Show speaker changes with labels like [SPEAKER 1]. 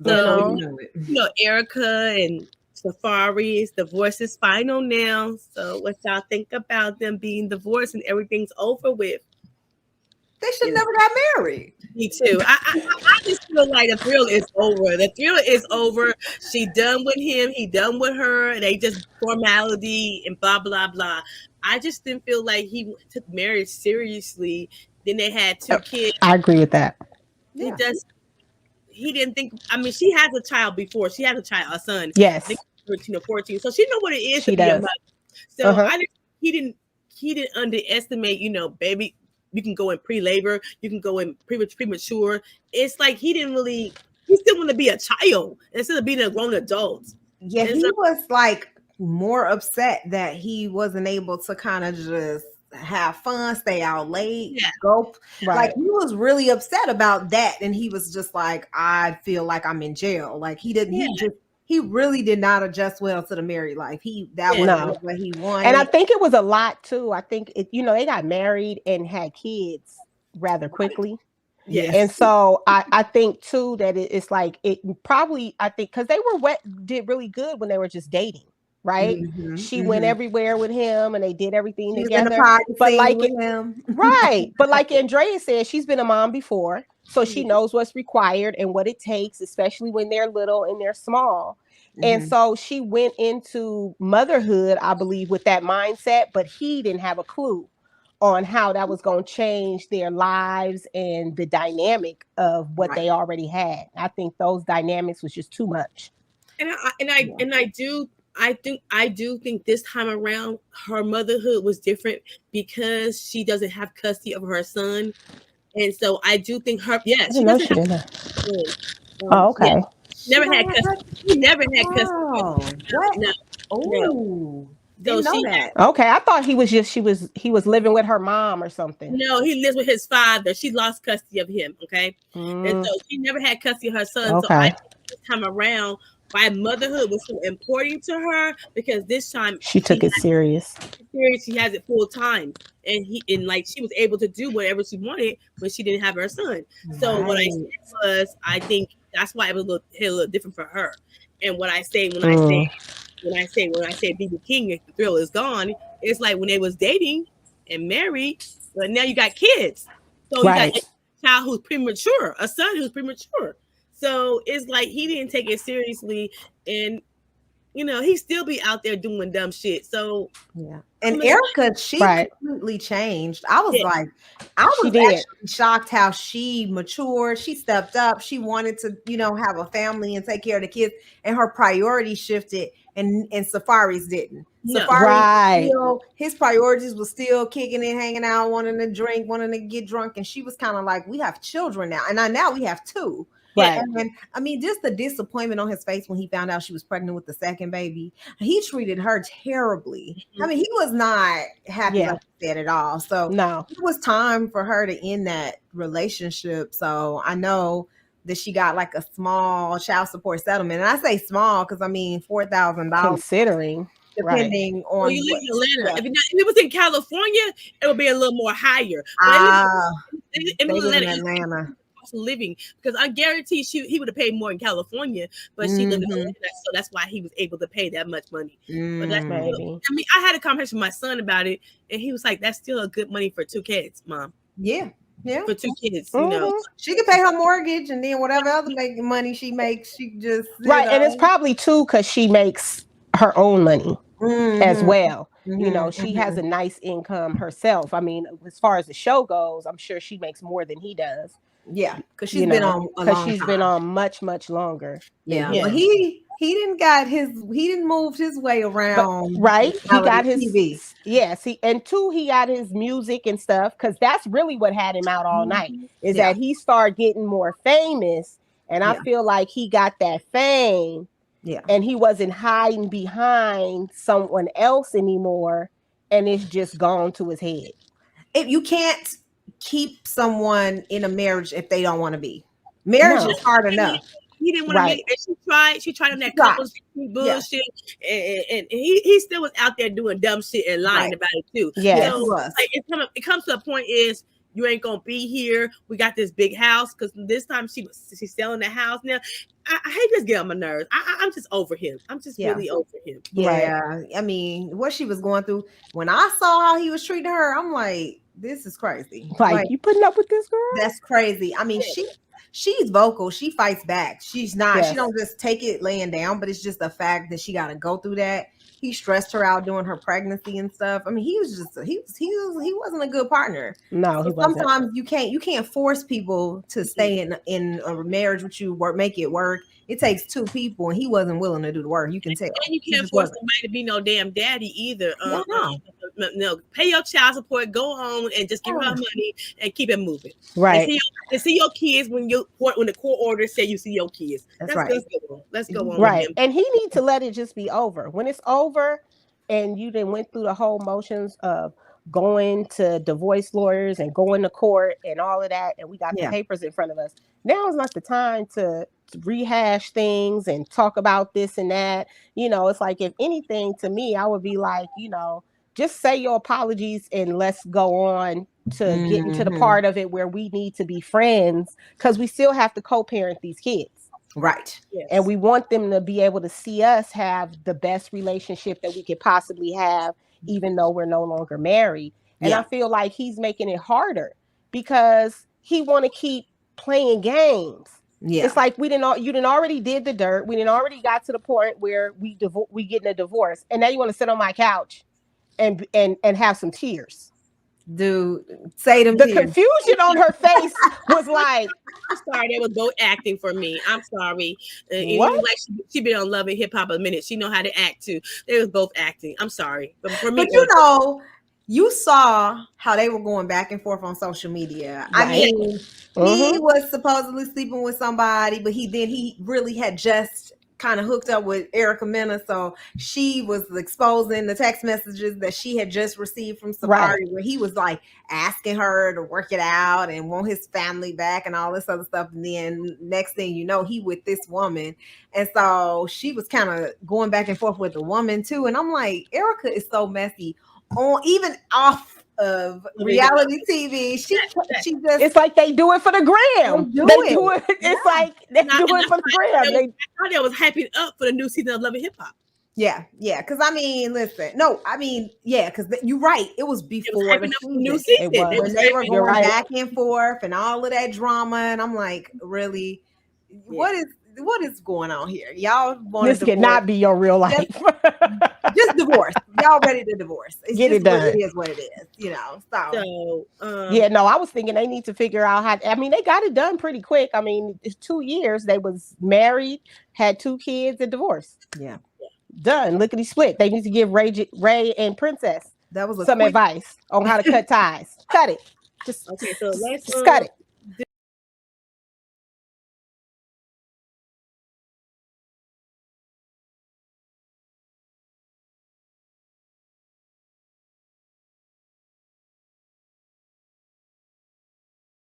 [SPEAKER 1] So, Erica and Safaree's divorce is final now. So, what y'all think about them being divorced and everything's over with?
[SPEAKER 2] They should never got married.
[SPEAKER 1] Me too. I just feel like the thrill is over. The thrill is over. She done with him. He done with her. They just formality and blah blah blah. I just didn't feel like he took marriage seriously. Then they had 2 kids.
[SPEAKER 3] I agree with that.
[SPEAKER 1] He does. He didn't think. I mean, she has a child before. She has a son.
[SPEAKER 3] Yes,
[SPEAKER 1] 13 or 14. So she know what it is
[SPEAKER 3] she
[SPEAKER 1] to
[SPEAKER 3] does.
[SPEAKER 1] be a mother. So he didn't underestimate. Baby. You can go in pre-labor. You can go in premature. It's like he still want to be a child instead of being a grown adult.
[SPEAKER 2] Yeah, and he was like more upset that he wasn't able to kind of just have fun, stay out late, go. Right. Like he was really upset about that. And he was just like, I feel like I'm in jail. Like he really did not adjust well to the married life. That wasn't what he wanted.
[SPEAKER 3] And I think it was a lot too. I think they got married and had kids rather quickly.
[SPEAKER 1] Yes.
[SPEAKER 3] And so I think too that it's like it probably, I think because they did really good when they were just dating, right? She went everywhere with him and they did everything together.
[SPEAKER 2] But like him.
[SPEAKER 3] Right. But like Andrea said, she's been a mom before. So she knows what's required and what it takes, especially when they're little and they're small. And so she went into motherhood, I believe, with that mindset, but he didn't have a clue on how that was going to change their lives and the dynamic of what they already had. I think those dynamics was just too much.
[SPEAKER 1] I do think this time around her motherhood was different because she doesn't have custody of her son. And so I do think she doesn't have custody.
[SPEAKER 3] Oh, okay. Yeah.
[SPEAKER 1] Never had custody. She never had custody.
[SPEAKER 2] No. Didn't know that.
[SPEAKER 3] Okay, I thought he was living with her mom or something.
[SPEAKER 1] No, he lives with his father. She lost custody of him. Okay, and so she never had custody of her son.
[SPEAKER 3] Okay.
[SPEAKER 1] So I think this time around, why motherhood was so important to her because this time
[SPEAKER 3] she took it serious.
[SPEAKER 1] She has it full time, and she was able to do whatever she wanted when she didn't have her son. So what I said was, I think that's why it was a little different for her. And what I say when I say BB King, if the thrill is gone, it's like when they was dating and married, but now you got kids. So you got a child who's premature, a son who's premature. So it's like he didn't take it seriously, and he still be out there doing dumb shit. So
[SPEAKER 2] and Erica, she completely changed. I was actually shocked how she matured. She stepped up. She wanted to, have a family and take care of the kids, and her priorities shifted. And Safaree's didn't.
[SPEAKER 1] No.
[SPEAKER 2] Safaree, his priorities was still kicking in, hanging out, wanting to drink, wanting to get drunk, and she was kind of like, we have children now, and now we have 2.
[SPEAKER 3] Right.
[SPEAKER 2] And I mean, just the disappointment on his face when he found out she was pregnant with the second baby. He treated her terribly. I mean, he was not happy like that at all. So it was time for her to end that relationship. So I know that she got like a small child support settlement. And I say small because I mean $4,000.
[SPEAKER 3] Considering.
[SPEAKER 2] Depending on.
[SPEAKER 1] Well, you live in Atlanta. If it was in California, it would be a little more higher.
[SPEAKER 2] They live in Atlanta.
[SPEAKER 1] Living because I guarantee he would have paid more in California, but she lived in Atlanta, so that's why he was able to pay that much money. But that's maybe. I mean, I had a conversation with my son about it, and he was like, "That's still a good money for 2 kids, Mom."
[SPEAKER 2] Yeah.
[SPEAKER 1] For 2 kids,
[SPEAKER 2] she could pay her mortgage, and then whatever other money she makes, she just
[SPEAKER 3] and it's probably too because she makes her own money as well. She has a nice income herself. I mean, as far as the show goes, I'm sure she makes more than he does.
[SPEAKER 2] Yeah, because she's been on
[SPEAKER 3] been on much longer.
[SPEAKER 2] Yeah. But he didn't move his way around.
[SPEAKER 3] But, he got his TV. Yes, he got his music and stuff because that's really what had him out all night. Is that he started getting more famous, and I feel like he got that fame. Yeah, and he wasn't hiding behind someone else anymore, and it's just gone to his head.
[SPEAKER 2] If you can't keep someone in a marriage if they don't want to be. Marriage is hard enough.
[SPEAKER 1] He didn't want to make it. She tried on that couple bullshit, and he still was out there doing dumb shit and lying about it too.
[SPEAKER 3] Yeah,
[SPEAKER 1] so, it comes to a point is You ain't gonna be here. We got this big house because this time she's selling the house now. I hate this get on my nerves. I'm just over him. I'm just really over him.
[SPEAKER 2] Yeah, right. I mean, what she was going through when I saw how he was treating her, I'm like, this is crazy.
[SPEAKER 3] Like you putting up with this girl?
[SPEAKER 2] That's crazy. I mean, she's vocal. She fights back. She's not. She don't just take it laying down, but it's just the fact that she got to go through that. He stressed her out during her pregnancy and stuff. I mean, he wasn't a good partner.
[SPEAKER 3] No,
[SPEAKER 2] so
[SPEAKER 3] he wasn't.
[SPEAKER 2] Sometimes you can't force people to stay in a marriage with you, make it work. It takes two people, and he wasn't willing to do the work. You can tell.
[SPEAKER 1] And you can't force somebody to be no damn daddy either. No, pay your child support, go home, and just give her money and keep it moving.
[SPEAKER 3] Right.
[SPEAKER 1] And see your kids when the court order say you see your kids.
[SPEAKER 2] That's right.
[SPEAKER 1] Let's go on.
[SPEAKER 3] Right. And he needs to let it just be over. When it's over, and you then went through the whole motions of going to divorce lawyers and going to court and all of that, and we got the papers in front of us. Now is not the time to rehash things and talk about this and that. It's like, if anything, to me, I would be like, just say your apologies and let's go on to get into the part of it where we need to be friends, because we still have to co-parent these kids.
[SPEAKER 2] Right.
[SPEAKER 3] Yes. And we want them to be able to see us have the best relationship that we could possibly have, even though we're no longer married. And I feel like he's making it harder because he want to keep playing games. Yeah. It's like you didn't already did the dirt. We didn't already got to the point where we getting a divorce. And now you want to sit on my couch and have some tears.
[SPEAKER 2] Dude, say them.
[SPEAKER 3] The confusion on her face was like,
[SPEAKER 1] I'm sorry, they was both acting for me. I'm sorry.
[SPEAKER 3] What?
[SPEAKER 1] Like she been on Love and Hip Hop a minute. She know how to act too. They was both acting. I'm sorry, but for me,
[SPEAKER 2] you saw how they were going back and forth on social media. Right. I mean, he was supposedly sleeping with somebody, but he really had just kind of hooked up with Mena, so she was exposing the text messages that she had just received from Safaree, where he was like asking her to work it out and want his family back and all this other stuff. And then next thing you know, he with this woman, and so she was kind of going back and forth with the woman too. And I'm like, Erica is so messy even off of reality TV. She just,
[SPEAKER 3] it's like they do it for the gram. They do it. It's like they do it for the gram.
[SPEAKER 1] I thought they was hyping up for the new season of Love and Hip Hop.
[SPEAKER 2] Yeah. Because because you're right. It was before the new season. When they were going back and forth and all of that drama, and I'm like, really, what is going on here? Y'all want
[SPEAKER 3] this cannot be your real life.
[SPEAKER 2] Just divorce. Y'all ready to divorce?
[SPEAKER 3] Get it done.
[SPEAKER 2] It is what it is. So
[SPEAKER 3] I was thinking they need to figure out how. I mean, they got it done pretty quick. I mean, it's 2 years. They was married, had 2 kids, and divorced.
[SPEAKER 2] Yeah,
[SPEAKER 3] done. Lickety split. They need to give Ray and Princess some advice on how to cut ties. Cut it. Just cut it.